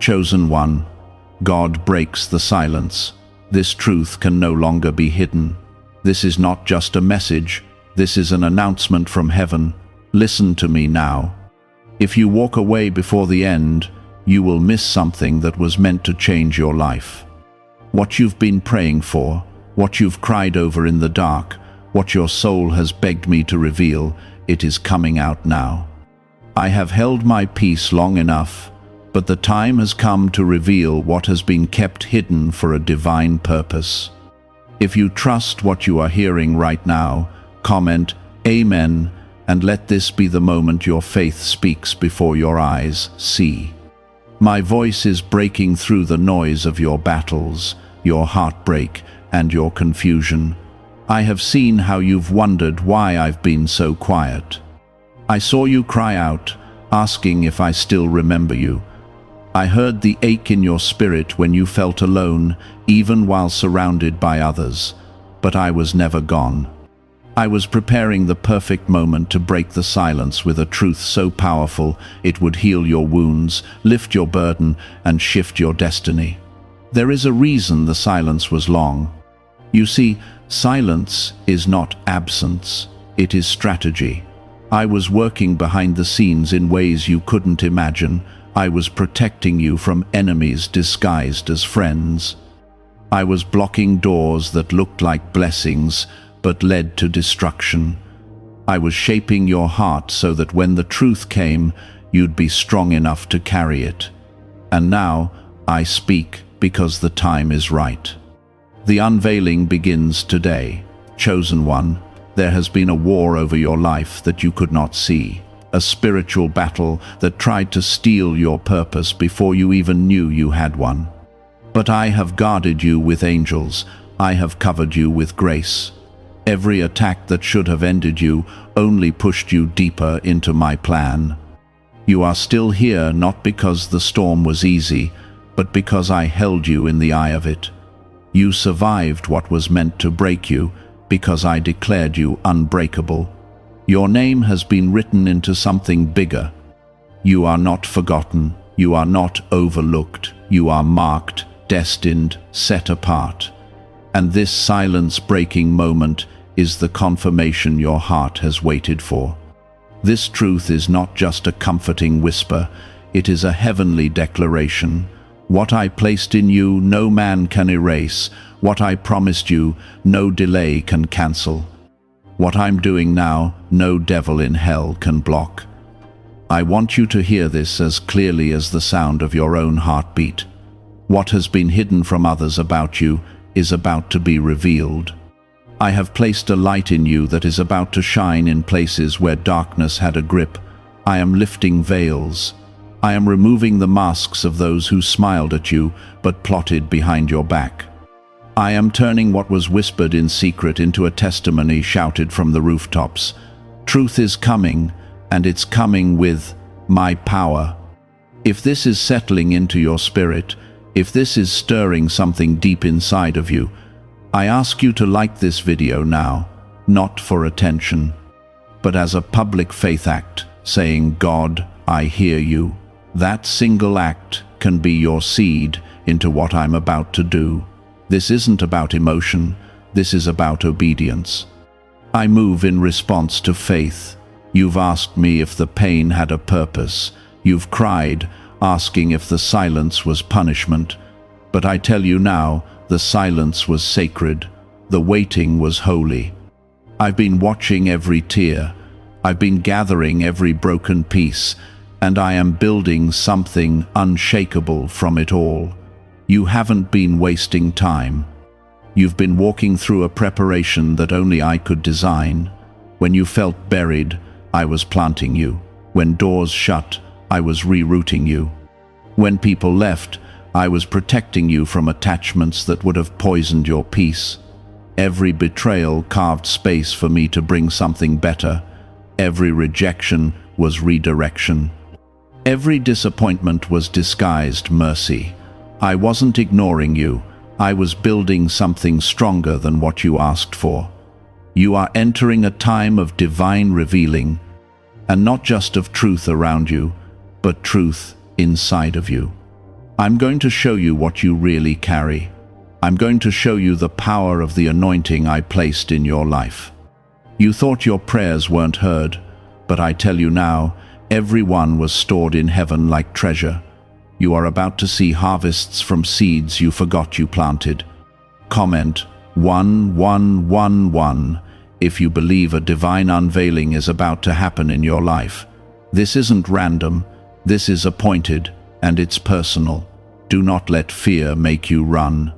Chosen one, God breaks the silence. This truth can no longer be hidden. This is not just a message, this is an announcement from heaven. Listen to me now. If you walk away before the end, you will miss something that was meant to change your life. What you've been praying for, what you've cried over in the dark, what your soul has begged me to reveal, it is coming out now. I have held my peace long enough, but the time has come to reveal what has been kept hidden for a divine purpose. If you trust what you are hearing right now, comment Amen, and let this be the moment your faith speaks before your eyes see. My voice is breaking through the noise of your battles, your heartbreak, and your confusion. I have seen how you've wondered why I've been so quiet. I saw you cry out, asking if I still remember you. I heard the ache in your spirit when you felt alone, even while surrounded by others. But I was never gone. I was preparing the perfect moment to break the silence with a truth so powerful it would heal your wounds, lift your burden, and shift your destiny. There is a reason the silence was long. You see, silence is not absence, it is strategy. I was working behind the scenes in ways you couldn't imagine. I was protecting you from enemies disguised as friends. I was blocking doors that looked like blessings but led to destruction. I was shaping your heart so that when the truth came, you'd be strong enough to carry it. And now I speak because the time is right. The unveiling begins today. Chosen one, there has been a war over your life that you could not see. A spiritual battle that tried to steal your purpose before you even knew you had one. But I have guarded you with angels. I have covered you with grace. Every attack that should have ended you only pushed you deeper into my plan. You are still here not because the storm was easy, but because I held you in the eye of it. You survived what was meant to break you because I declared you unbreakable. Your name has been written into something bigger. You are not forgotten. You are not overlooked. You are marked, destined, set apart. And this silence-breaking moment is the confirmation your heart has waited for. This truth is not just a comforting whisper, it is a heavenly declaration. What I placed in you, no man can erase. What I promised you, no delay can cancel. What I'm doing now, no devil in hell can block. I want you to hear this as clearly as the sound of your own heartbeat. What has been hidden from others about you is about to be revealed. I have placed a light in you that is about to shine in places where darkness had a grip. I am lifting veils. I am removing the masks of those who smiled at you but plotted behind your back. I am turning what was whispered in secret into a testimony shouted from the rooftops. Truth is coming, and it's coming with my power. If this is settling into your spirit, if this is stirring something deep inside of you, I ask you to like this video now, not for attention, but as a public faith act, saying, God, I hear you. That single act can be your seed into what I'm about to do. This isn't about emotion, this is about obedience. I move in response to faith. You've asked me if the pain had a purpose. You've cried, asking if the silence was punishment. But I tell you now, the silence was sacred. The waiting was holy. I've been watching every tear. I've been gathering every broken piece, and I am building something unshakable from it all. You haven't been wasting time. You've been walking through a preparation that only I could design. When you felt buried, I was planting you. When doors shut, I was rerouting you. When people left, I was protecting you from attachments that would have poisoned your peace. Every betrayal carved space for me to bring something better. Every rejection was redirection. Every disappointment was disguised mercy. I wasn't ignoring you. I was building something stronger than what you asked for. You are entering a time of divine revealing, and not just of truth around you, but truth inside of you. I'm going to show you what you really carry. I'm going to show you the power of the anointing I placed in your life. You thought your prayers weren't heard, but I tell you now, every one was stored in heaven like treasure. You are about to see harvests from seeds you forgot you planted. Comment 1111 if you believe a divine unveiling is about to happen in your life. This isn't random, this is appointed, and it's personal. Do not let fear make you run.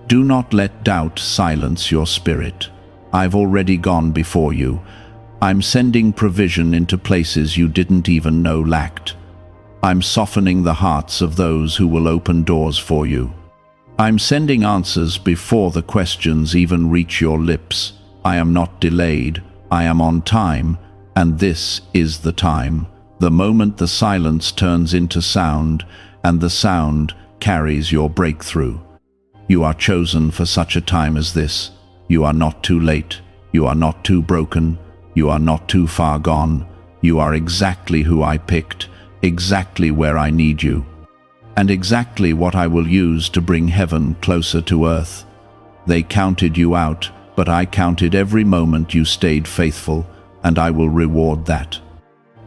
Do not let doubt silence your spirit. I've already gone before you. I'm sending provision into places you didn't even know lacked. I'm softening the hearts of those who will open doors for you. I'm sending answers before the questions even reach your lips. I am not delayed, I am on time, and this is the time. The moment the silence turns into sound, and the sound carries your breakthrough. You are chosen for such a time as this. You are not too late. You are not too broken. You are not too far gone. You are exactly who I picked, exactly where I need you, and exactly what I will use to bring heaven closer to earth. They counted you out, but I counted every moment you stayed faithful, and I will reward that.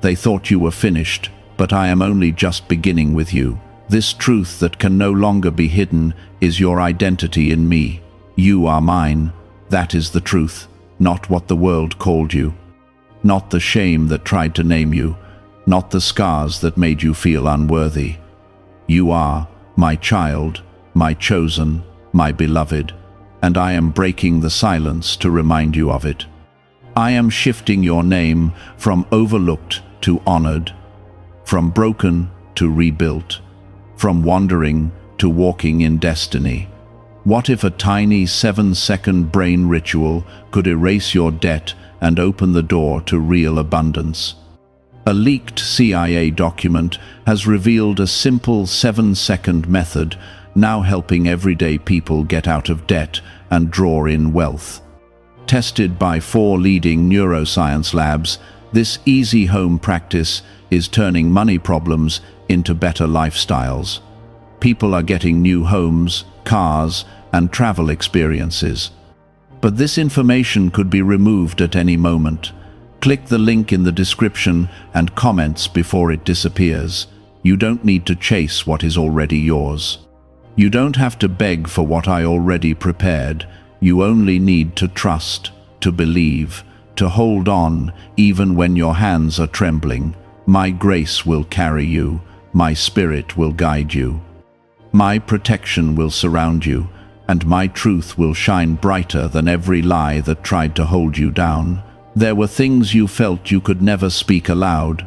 They thought you were finished, but I am only just beginning with you. This truth that can no longer be hidden is your identity in me. You are mine. That is the truth, not what the world called you. Not the shame that tried to name you, not the scars that made you feel unworthy. You are my child, my chosen, my beloved, and I am breaking the silence to remind you of it. I am shifting your name from overlooked to honored, from broken to rebuilt, from wandering to walking in destiny. What if a tiny 7-second brain ritual could erase your debt and open the door to real abundance? A leaked CIA document has revealed a simple 7-second method, now helping everyday people get out of debt and draw in wealth. Tested by 4 leading neuroscience labs, this easy home practice is turning money problems into better lifestyles. People are getting new homes, cars, and travel experiences. But this information could be removed at any moment. Click the link in the description and comments before it disappears. You don't need to chase what is already yours. You don't have to beg for what I already prepared. You only need to trust, to believe, to hold on even when your hands are trembling. My grace will carry you. My spirit will guide you. My protection will surround you, and my truth will shine brighter than every lie that tried to hold you down. There were things you felt you could never speak aloud,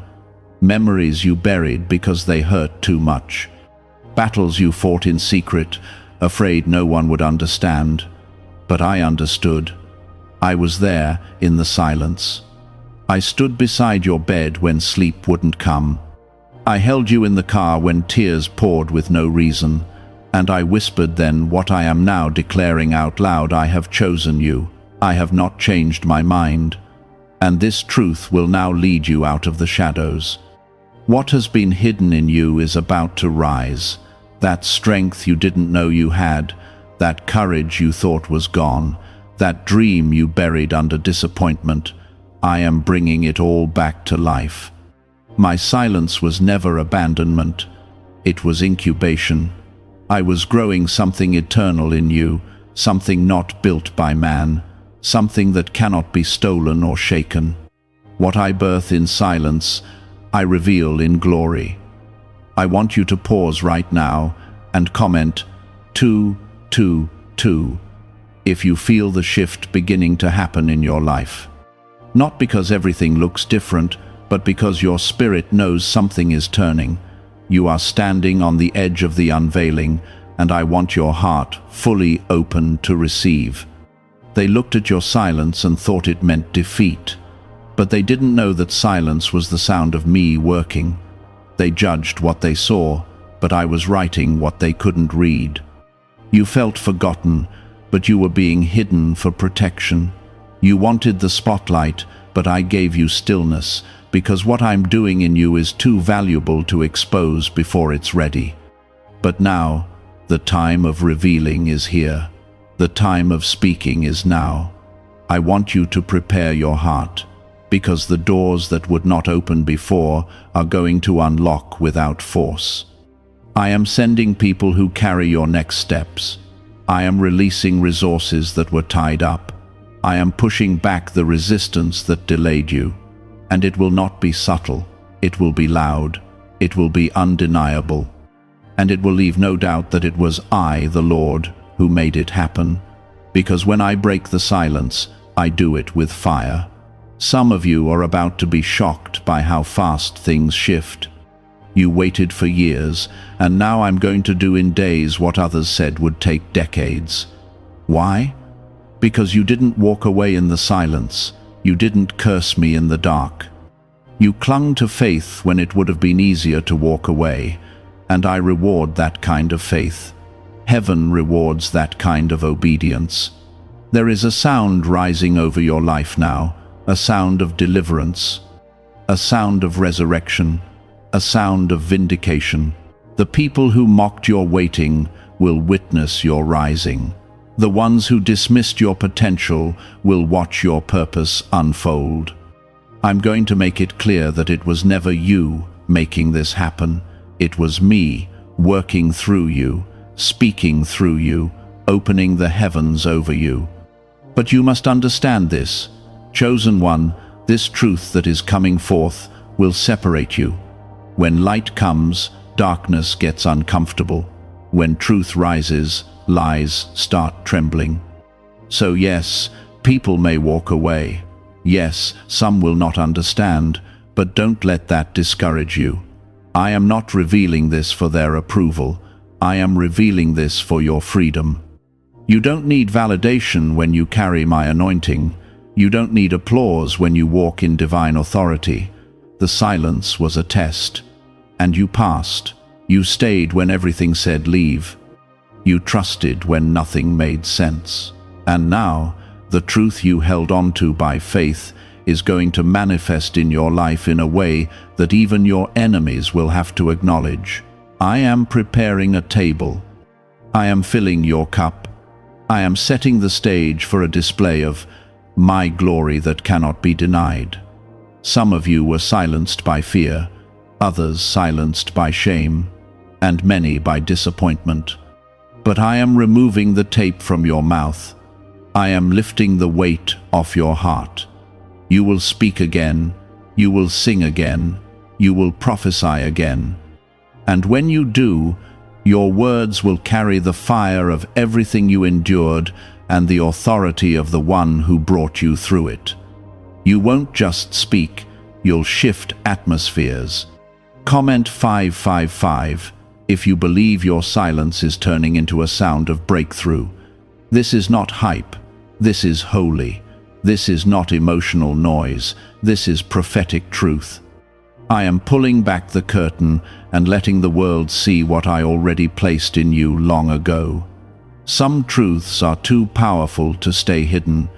memories you buried because they hurt too much, battles you fought in secret, afraid no one would understand. But I understood. I was there in the silence. I stood beside your bed when sleep wouldn't come. I held you in the car when tears poured with no reason, and I whispered then what I am now declaring out loud. I have chosen you. I have not changed my mind. And this truth will now lead you out of the shadows. What has been hidden in you is about to rise. That strength you didn't know you had, that courage you thought was gone, that dream you buried under disappointment, I am bringing it all back to life. My silence was never abandonment. It was incubation. I was growing something eternal in you, something not built by man, something that cannot be stolen or shaken. What I birth in silence, I reveal in glory. I want you to pause right now and comment 222 if you feel the shift beginning to happen in your life. Not because everything looks different, but because your spirit knows something is turning. You are standing on the edge of the unveiling, and I want your heart fully open to receive. They looked at your silence and thought it meant defeat, but they didn't know that silence was the sound of me working. They judged what they saw, but I was writing what they couldn't read. You felt forgotten, but you were being hidden for protection. You wanted the spotlight, but I gave you stillness, because what I'm doing in you is too valuable to expose before it's ready. But now, the time of revealing is here. The time of speaking is now. I want you to prepare your heart, because the doors that would not open before are going to unlock without force. I am sending people who carry your next steps. I am releasing resources that were tied up. I am pushing back the resistance that delayed you. And it will not be subtle. It will be loud. It will be undeniable. And it will leave no doubt that it was I, the Lord, who made it happen. Because when I break the silence, I do it with fire. Some of you are about to be shocked by how fast things shift. You waited for years, and now I'm going to do in days what others said would take decades. Why? Because you didn't walk away in the silence. You didn't curse me in the dark. You clung to faith when it would have been easier to walk away, and I reward that kind of faith. Heaven rewards that kind of obedience. There is a sound rising over your life now, a sound of deliverance, a sound of resurrection, a sound of vindication. The people who mocked your waiting will witness your rising. The ones who dismissed your potential will watch your purpose unfold. I'm going to make it clear that it was never you making this happen. It was me working through you, speaking through you, opening the heavens over you. But you must understand this, chosen one, this truth that is coming forth will separate you. When light comes, darkness gets uncomfortable. When truth rises, lies start trembling. So yes, people may walk away. Yes, some will not understand, but don't let that discourage you. I am not revealing this for their approval. I am revealing this for your freedom. You don't need validation when you carry my anointing. You don't need applause when you walk in divine authority. The silence was a test. And you passed. You stayed when everything said leave. You trusted when nothing made sense. And now, the truth you held on to by faith is going to manifest in your life in a way that even your enemies will have to acknowledge. I am preparing a table. I am filling your cup. I am setting the stage for a display of my glory that cannot be denied. Some of you were silenced by fear, others silenced by shame, and many by disappointment. But I am removing the tape from your mouth. I am lifting the weight off your heart. You will speak again. You will sing again. You will prophesy again. And when you do, your words will carry the fire of everything you endured and the authority of the one who brought you through it. You won't just speak, you'll shift atmospheres. Comment 555 if you believe your silence is turning into a sound of breakthrough. This is not hype. This is holy. This is not emotional noise. This is prophetic truth. I am pulling back the curtain and letting the world see what I already placed in you long ago. Some truths are too powerful to stay hidden,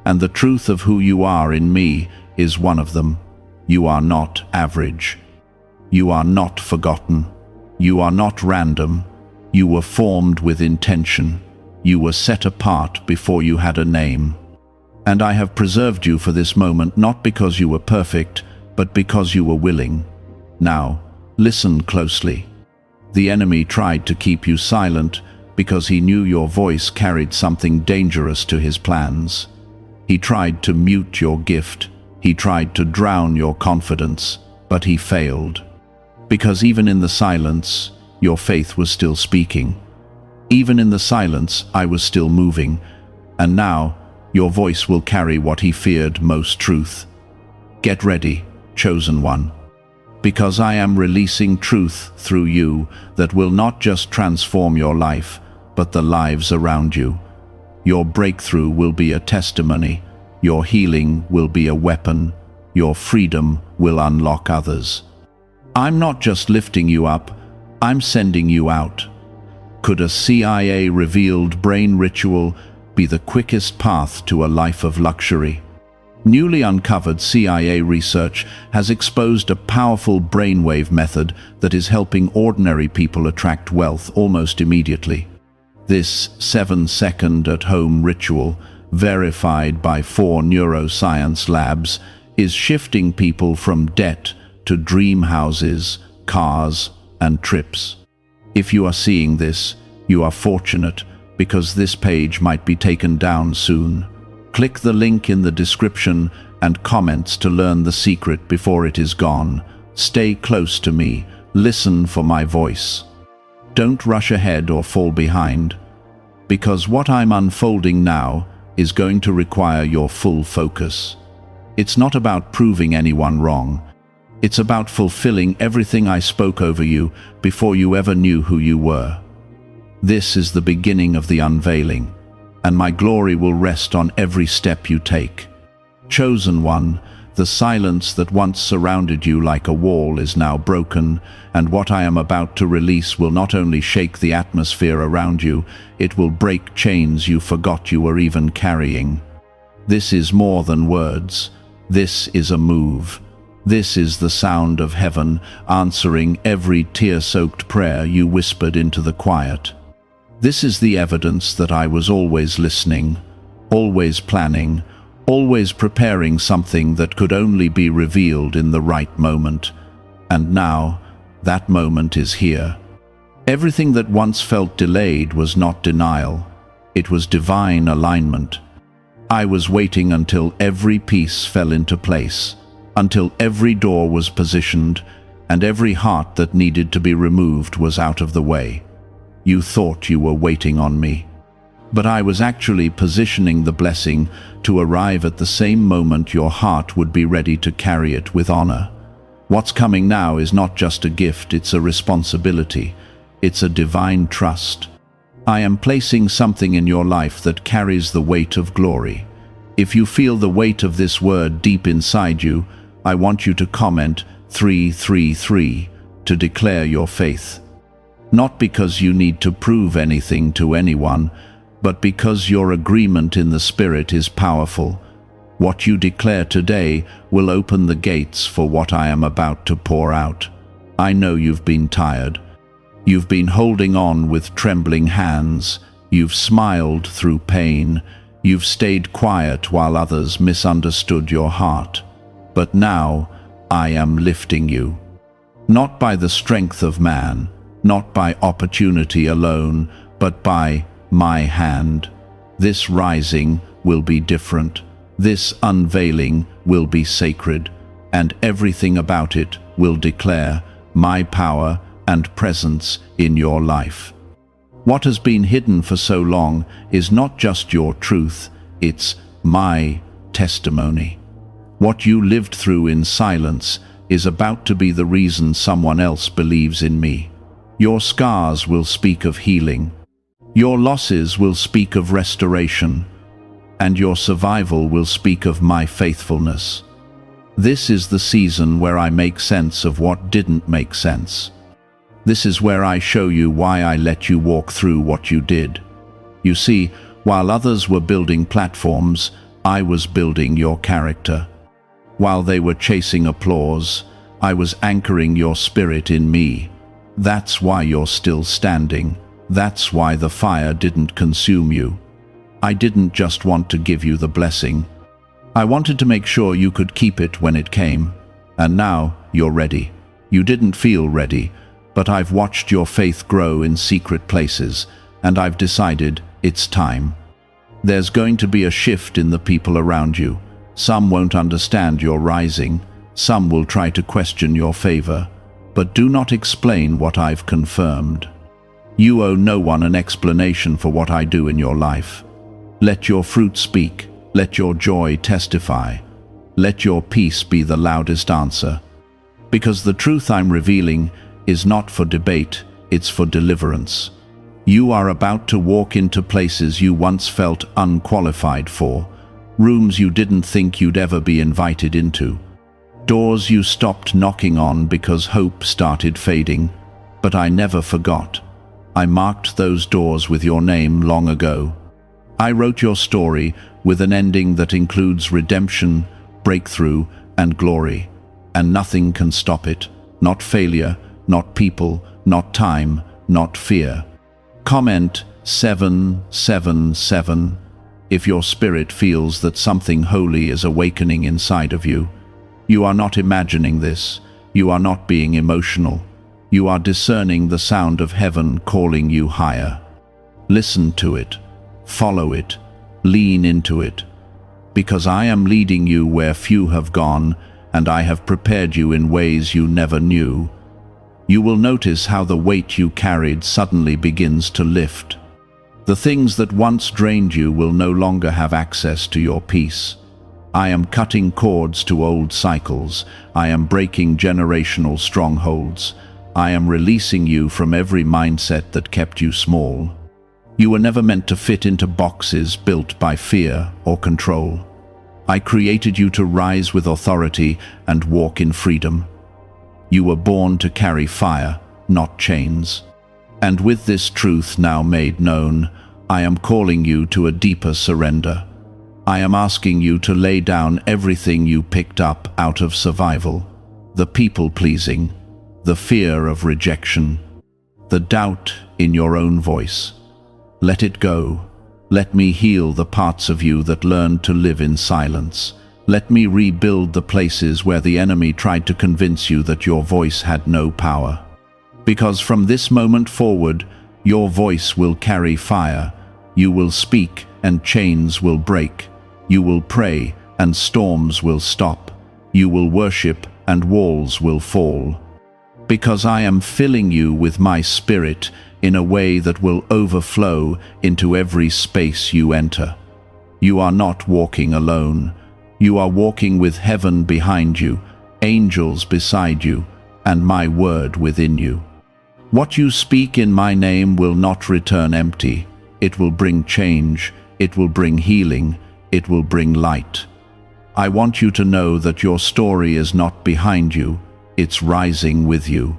and the truth of who you are in me is one of them. You are not average. You are not forgotten. You are not random. You were formed with intention. You were set apart before you had a name. And I have preserved you for this moment not because you were perfect, but because you were willing. Now, listen closely. The enemy tried to keep you silent because he knew your voice carried something dangerous to his plans. He tried to mute your gift. He tried to drown your confidence, but he failed. Because even in the silence, your faith was still speaking. Even in the silence, I was still moving. And now, your voice will carry what he feared most, truth. Get ready, chosen one. Because I am releasing truth through you that will not just transform your life, but the lives around you. Your breakthrough will be a testimony. Your healing will be a weapon. Your freedom will unlock others. I'm not just lifting you up, I'm sending you out. Could a CIA-revealed brain ritual be the quickest path to a life of luxury? Newly uncovered CIA research has exposed a powerful brainwave method that is helping ordinary people attract wealth almost immediately. This 7-second at-home ritual, verified by 4 neuroscience labs, is shifting people from debt to dream houses, cars, and trips. If you are seeing this, you are fortunate, because this page might be taken down soon. Click the link in the description and comments to learn the secret before it is gone. Stay close to me. Listen for my voice. Don't rush ahead or fall behind, because what I'm unfolding now is going to require your full focus. It's not about proving anyone wrong. It's about fulfilling everything I spoke over you before you ever knew who you were. This is the beginning of the unveiling, and my glory will rest on every step you take. Chosen one, the silence that once surrounded you like a wall is now broken, and what I am about to release will not only shake the atmosphere around you, it will break chains you forgot you were even carrying. This is more than words. This is a move. This is the sound of heaven answering every tear-soaked prayer you whispered into the quiet. This is the evidence that I was always listening, always planning, always preparing something that could only be revealed in the right moment. And now, that moment is here. Everything that once felt delayed was not denial. It was divine alignment. I was waiting until every piece fell into place, until every door was positioned, and every heart that needed to be removed was out of the way. You thought you were waiting on me, but I was actually positioning the blessing to arrive at the same moment your heart would be ready to carry it with honor. What's coming now is not just a gift, it's a responsibility. It's a divine trust. I am placing something in your life that carries the weight of glory. If you feel the weight of this word deep inside you, I want you to comment 333 to declare your faith. Not because you need to prove anything to anyone, but because your agreement in the Spirit is powerful. What you declare today will open the gates for what I am about to pour out. I know you've been tired. You've been holding on with trembling hands. You've smiled through pain. You've stayed quiet while others misunderstood your heart. But now I am lifting you. Not by the strength of man, not by opportunity alone, but by my hand. This rising will be different. This unveiling will be sacred, and everything about it will declare my power and presence in your life. What has been hidden for so long is not just your truth, it's my testimony. What you lived through in silence is about to be the reason someone else believes in me. Your scars will speak of healing. Your losses will speak of restoration. And your survival will speak of my faithfulness. This is the season where I make sense of what didn't make sense. This is where I show you why I let you walk through what you did. You see, while others were building platforms, I was building your character. While they were chasing applause, I was anchoring your spirit in me. That's why you're still standing. That's why the fire didn't consume you. I didn't just want to give you the blessing. I wanted to make sure you could keep it when it came. And now you're ready. You didn't feel ready, but I've watched your faith grow in secret places, and I've decided it's time. There's going to be a shift in the people around you. Some won't understand your rising. Some will try to question your favor. But do not explain what I've confirmed. You owe no one an explanation for what I do in your life. Let your fruit speak. Let your joy testify. Let your peace be the loudest answer. Because the truth I'm revealing is not for debate, it's for deliverance. You are about to walk into places you once felt unqualified for, rooms you didn't think you'd ever be invited into, doors you stopped knocking on because hope started fading. But I never forgot. I marked those doors with your name long ago. I wrote your story with an ending that includes redemption, breakthrough, and glory. And nothing can stop it. Not failure, not people, not time, not fear. Comment 777 if your spirit feels that something holy is awakening inside of you. You are not imagining this. You are not being emotional. You are discerning the sound of heaven calling you higher. Listen to it. Follow it. Lean into it. Because I am leading you where few have gone, and I have prepared you in ways you never knew. You will notice how the weight you carried suddenly begins to lift. The things that once drained you will no longer have access to your peace. I am cutting cords to old cycles. I am breaking generational strongholds. I am releasing you from every mindset that kept you small. You were never meant to fit into boxes built by fear or control. I created you to rise with authority and walk in freedom. You were born to carry fire, not chains. And with this truth now made known, I am calling you to a deeper surrender. I am asking you to lay down everything you picked up out of survival, the people-pleasing, the fear of rejection, the doubt in your own voice. Let it go. Let me heal the parts of you that learned to live in silence. Let me rebuild the places where the enemy tried to convince you that your voice had no power. Because from this moment forward, your voice will carry fire. You will speak and chains will break. You will pray and storms will stop. You will worship and walls will fall. Because I am filling you with my spirit in a way that will overflow into every space you enter. You are not walking alone. You are walking with heaven behind you, angels beside you, and my word within you. What you speak in my name will not return empty. It will bring change. It will bring healing. It will bring light. I want you to know that your story is not behind you. It's rising with you.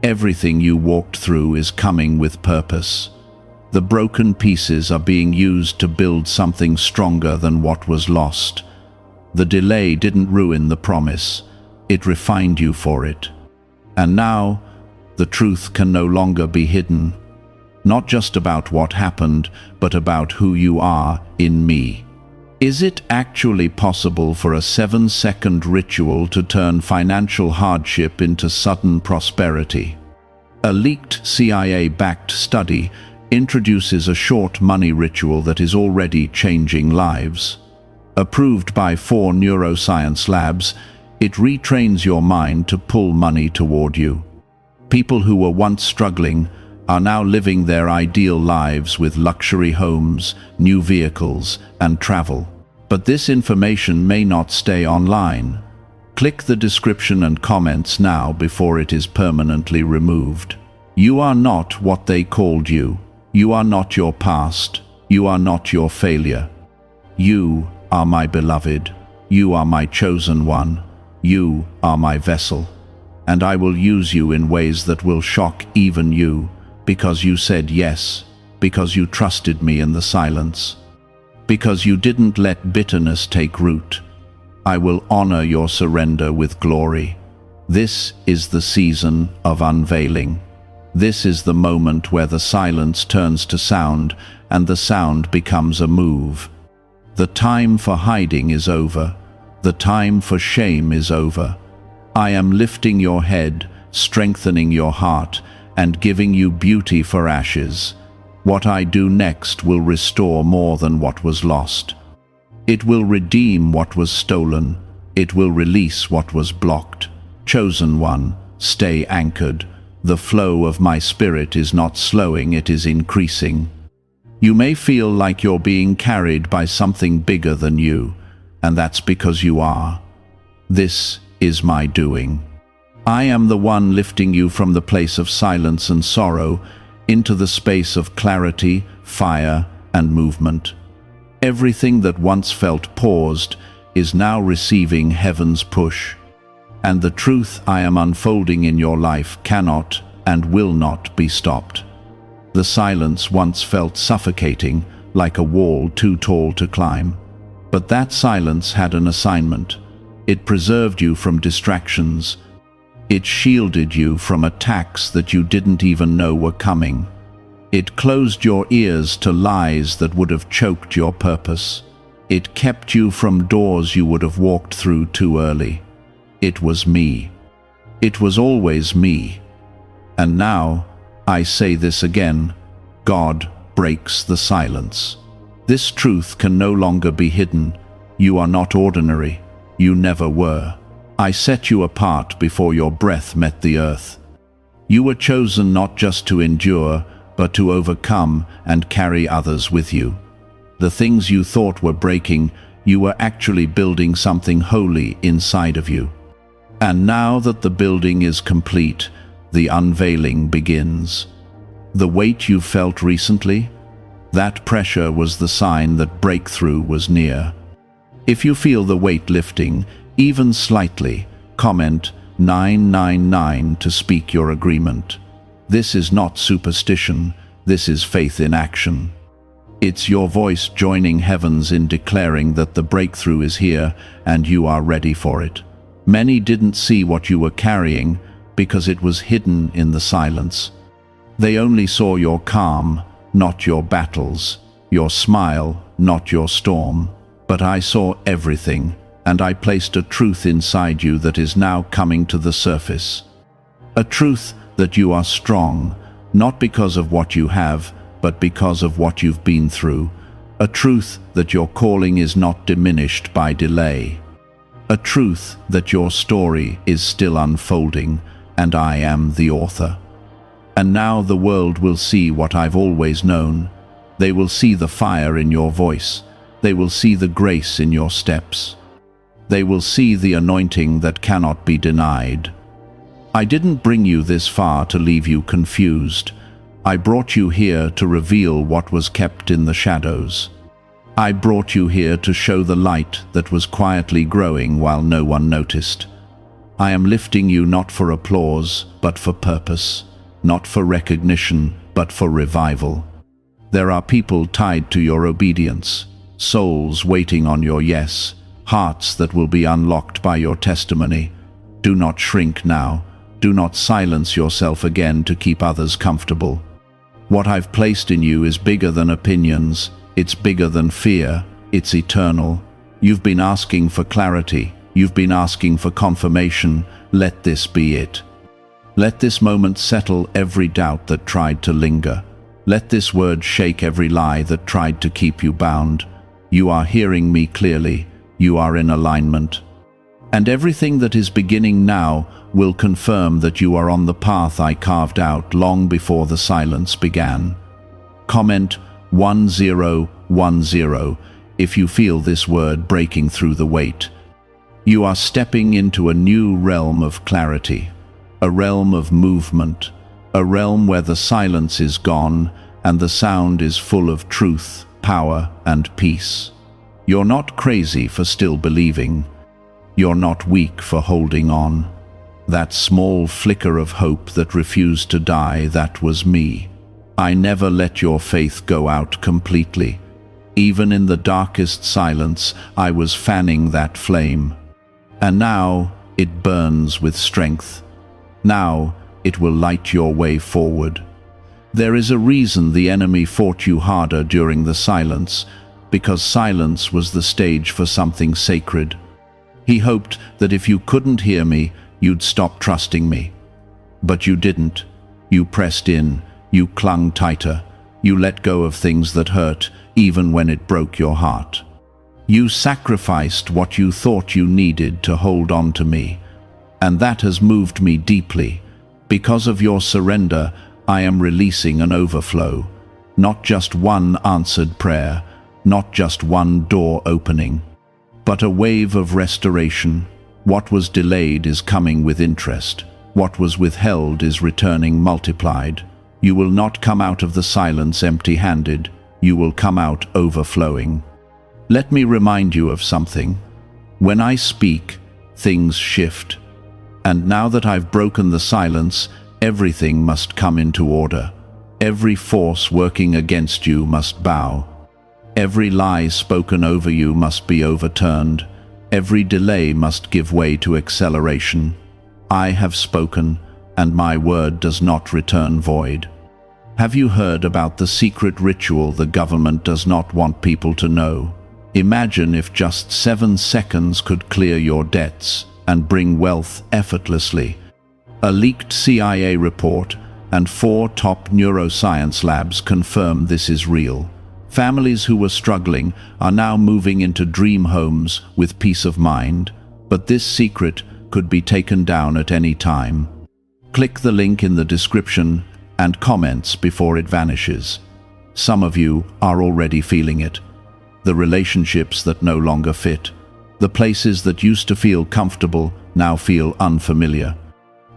Everything you walked through is coming with purpose. The broken pieces are being used to build something stronger than what was lost. The delay didn't ruin the promise. It refined you for it. And now, the truth can no longer be hidden. Not just about what happened, but about who you are in me. Is it actually possible for a 7-second ritual to turn financial hardship into sudden prosperity? A leaked CIA-backed study introduces a short money ritual that is already changing lives. Approved by 4 neuroscience labs, it retrains your mind to pull money toward you. People who were once struggling are now living their ideal lives with luxury homes, new vehicles, and travel. But this information may not stay online. Click the description and comments now before it is permanently removed. You are not what they called you. You are not your past. You are not your failure. You are my beloved. You are my chosen one. You are my vessel. And I will use you in ways that will shock even you, because you said yes, because you trusted me in the silence, because you didn't let bitterness take root. I will honor your surrender with glory. This is the season of unveiling. This is the moment where the silence turns to sound and the sound becomes a move. The time for hiding is over. The time for shame is over. I am lifting your head, strengthening your heart, and giving you beauty for ashes. What I do next will restore more than what was lost. It will redeem what was stolen. It will release what was blocked. Chosen one, stay anchored. The flow of my spirit is not slowing, it is increasing. You may feel like you're being carried by something bigger than you, and that's because you are. This is my doing. I am the one lifting you from the place of silence and sorrow into the space of clarity, fire, and movement. Everything that once felt paused is now receiving heaven's push. And the truth I am unfolding in your life cannot and will not be stopped. The silence once felt suffocating, like a wall too tall to climb. But that silence had an assignment. It preserved you from distractions. It shielded you from attacks that you didn't even know were coming. It closed your ears to lies that would have choked your purpose. It kept you from doors you would have walked through too early. It was me. It was always me. And now, I say this again, God breaks the silence. This truth can no longer be hidden. You are not ordinary. You never were. I set you apart before your breath met the earth. You were chosen not just to endure, but to overcome and carry others with you. The things you thought were breaking, you were actually building something holy inside of you. And now that the building is complete, the unveiling begins. The weight you felt recently, that pressure was the sign that breakthrough was near. If you feel the weight lifting, even slightly, comment 999 to speak your agreement. This is not superstition, this is faith in action. It's your voice joining heavens in declaring that the breakthrough is here and you are ready for it. Many didn't see what you were carrying because it was hidden in the silence. They only saw your calm, not your battles, your smile, not your storm. But I saw everything, and I placed a truth inside you that is now coming to the surface. A truth that you are strong, not because of what you have, but because of what you've been through. A truth that your calling is not diminished by delay. A truth that your story is still unfolding, and I am the author. And now the world will see what I've always known. They will see the fire in your voice. They will see the grace in your steps. They will see the anointing that cannot be denied. I didn't bring you this far to leave you confused. I brought you here to reveal what was kept in the shadows. I brought you here to show the light that was quietly growing while no one noticed. I am lifting you not for applause, but for purpose, not for recognition, but for revival. There are people tied to your obedience, souls waiting on your yes, hearts that will be unlocked by your testimony. Do not shrink now. Do not silence yourself again to keep others comfortable. What I've placed in you is bigger than opinions. It's bigger than fear. It's eternal. You've been asking for clarity. You've been asking for confirmation. Let this be it. Let this moment settle every doubt that tried to linger. Let this word shake every lie that tried to keep you bound. You are hearing me clearly. You are in alignment. And everything that is beginning now will confirm that you are on the path I carved out long before the silence began. Comment 1010 if you feel this word breaking through the weight. You are stepping into a new realm of clarity, a realm of movement, a realm where the silence is gone and the sound is full of truth, power, and peace. You're not crazy for still believing. You're not weak for holding on. That small flicker of hope that refused to die, that was me. I never let your faith go out completely. Even in the darkest silence, I was fanning that flame. And now it burns with strength. Now it will light your way forward. There is a reason the enemy fought you harder during the silence, because silence was the stage for something sacred. He hoped that if you couldn't hear me, you'd stop trusting me. But you didn't. You pressed in. You clung tighter. You let go of things that hurt, even when it broke your heart. You sacrificed what you thought you needed to hold on to me. And that has moved me deeply. Because of your surrender, I am releasing an overflow. Not just one answered prayer, not just one door opening, but a wave of restoration. What was delayed is coming with interest. What was withheld is returning multiplied. You will not come out of the silence empty-handed. You will come out overflowing. Let me remind you of something. When I speak, things shift. And now that I've broken the silence, everything must come into order. Every force working against you must bow. Every lie spoken over you must be overturned. Every delay must give way to acceleration. I have spoken, and my word does not return void. Have you heard about the secret ritual the government does not want people to know? Imagine if just 7 seconds could clear your debts and bring wealth effortlessly. A leaked CIA report and 4 top neuroscience labs confirm this is real. Families who were struggling are now moving into dream homes with peace of mind, but this secret could be taken down at any time. Click the link in the description and comments before it vanishes. Some of you are already feeling it. The relationships that no longer fit. The places that used to feel comfortable now feel unfamiliar.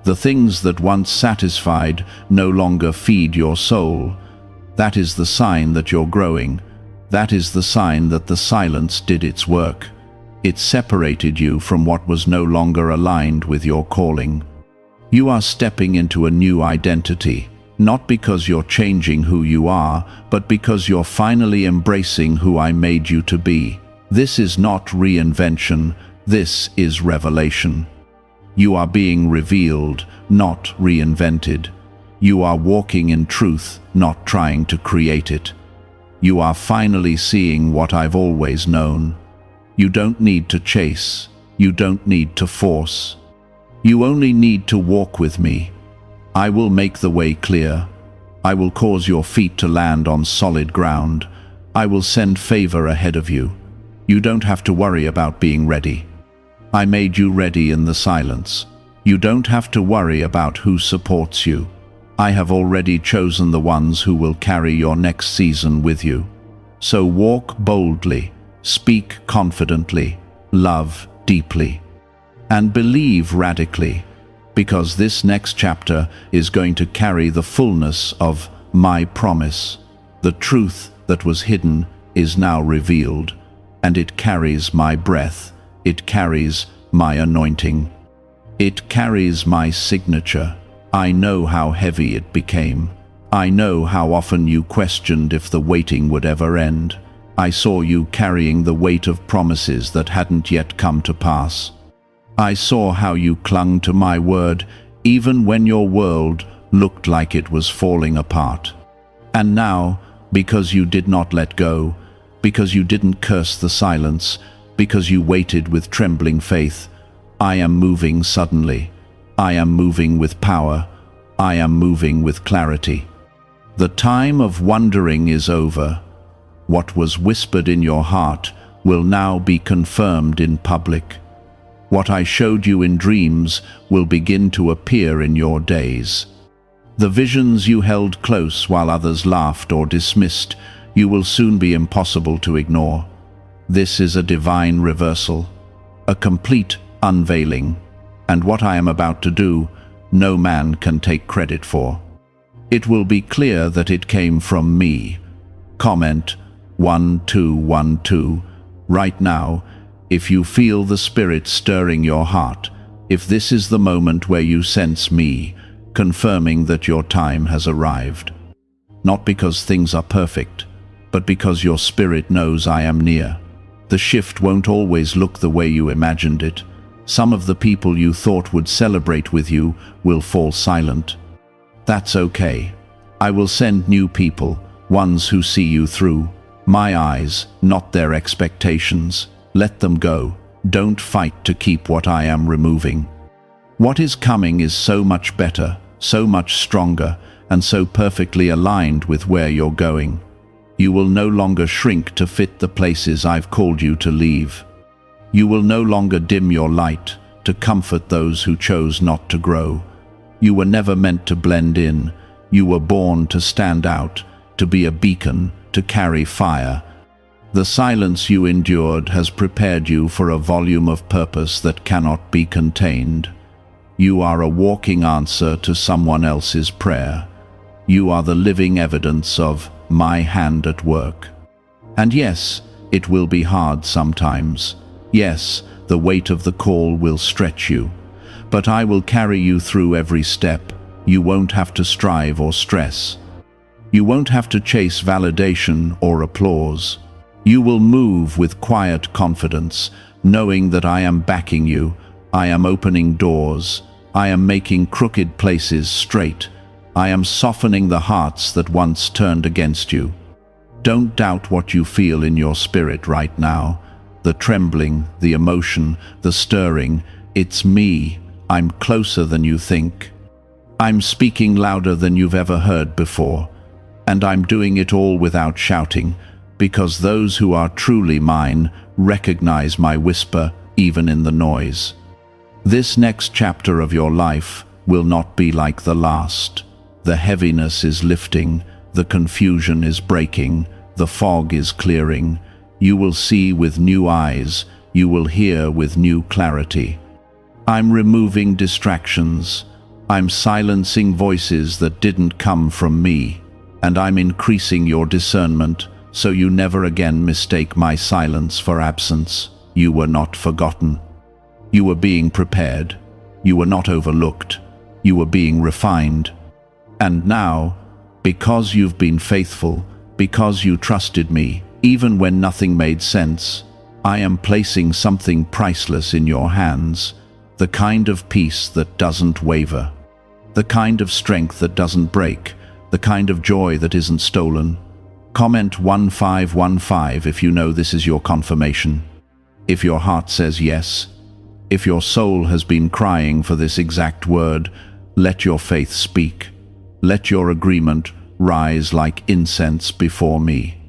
The things that once satisfied no longer feed your soul. That is the sign that you're growing. That is the sign that the silence did its work. It separated you from what was no longer aligned with your calling. You are stepping into a new identity, not because you're changing who you are, but because you're finally embracing who I made you to be. This is not reinvention, this is revelation. You are being revealed, not reinvented. You are walking in truth, not trying to create it. You are finally seeing what I've always known. You don't need to chase. You don't need to force. You only need to walk with me. I will make the way clear. I will cause your feet to land on solid ground. I will send favor ahead of you. You don't have to worry about being ready. I made you ready in the silence. You don't have to worry about who supports you. I have already chosen the ones who will carry your next season with you. So walk boldly, speak confidently, love deeply, and believe radically, because this next chapter is going to carry the fullness of my promise. The truth that was hidden is now revealed, and it carries my breath, it carries my anointing. It carries my signature. I know how heavy it became. I know how often you questioned if the waiting would ever end. I saw you carrying the weight of promises that hadn't yet come to pass. I saw how you clung to my word even when your world looked like it was falling apart. And now, because you did not let go, because you didn't curse the silence, because you waited with trembling faith, I am moving suddenly. I am moving with power. I am moving with clarity. The time of wondering is over. What was whispered in your heart will now be confirmed in public. What I showed you in dreams will begin to appear in your days. The visions you held close while others laughed or dismissed, you will soon be impossible to ignore. This is a divine reversal, a complete unveiling, and what I am about to do, no man can take credit for. It will be clear that it came from me. Comment 1212 right now if you feel the Spirit stirring your heart, if this is the moment where you sense me, confirming that your time has arrived. Not because things are perfect, but because your spirit knows I am near. The shift won't always look the way you imagined it. Some of the people you thought would celebrate with you will fall silent. That's okay. I will send new people, ones who see you through. My eyes, not their expectations. Let them go. Don't fight to keep what I am removing. What is coming is so much better, so much stronger, and so perfectly aligned with where you're going. You will no longer shrink to fit the places I've called you to leave. You will no longer dim your light to comfort those who chose not to grow. You were never meant to blend in. You were born to stand out, to be a beacon, to carry fire. The silence you endured has prepared you for a volume of purpose that cannot be contained. You are a walking answer to someone else's prayer. You are the living evidence of my hand at work. And yes, it will be hard sometimes. Yes, the weight of the call will stretch you. But I will carry you through every step. You won't have to strive or stress. You won't have to chase validation or applause. You will move with quiet confidence, knowing that I am backing you, I am opening doors, I am making crooked places straight, I am softening the hearts that once turned against you. Don't doubt what you feel in your spirit right now. The trembling, the emotion, the stirring. It's me. I'm closer than you think. I'm speaking louder than you've ever heard before. And I'm doing it all without shouting, because those who are truly mine recognize my whisper even in the noise. This next chapter of your life will not be like the last. The heaviness is lifting, the confusion is breaking, the fog is clearing. You will see with new eyes, you will hear with new clarity. I'm removing distractions. I'm silencing voices that didn't come from me. And I'm increasing your discernment, so you never again mistake my silence for absence. You were not forgotten. You were being prepared. You were not overlooked. You were being refined. And now, because you've been faithful, because you trusted me, even when nothing made sense, I am placing something priceless in your hands, the kind of peace that doesn't waver, the kind of strength that doesn't break, the kind of joy that isn't stolen. Comment 1515 if you know this is your confirmation. If your heart says yes, if your soul has been crying for this exact word, let your faith speak. Let your agreement rise like incense before me.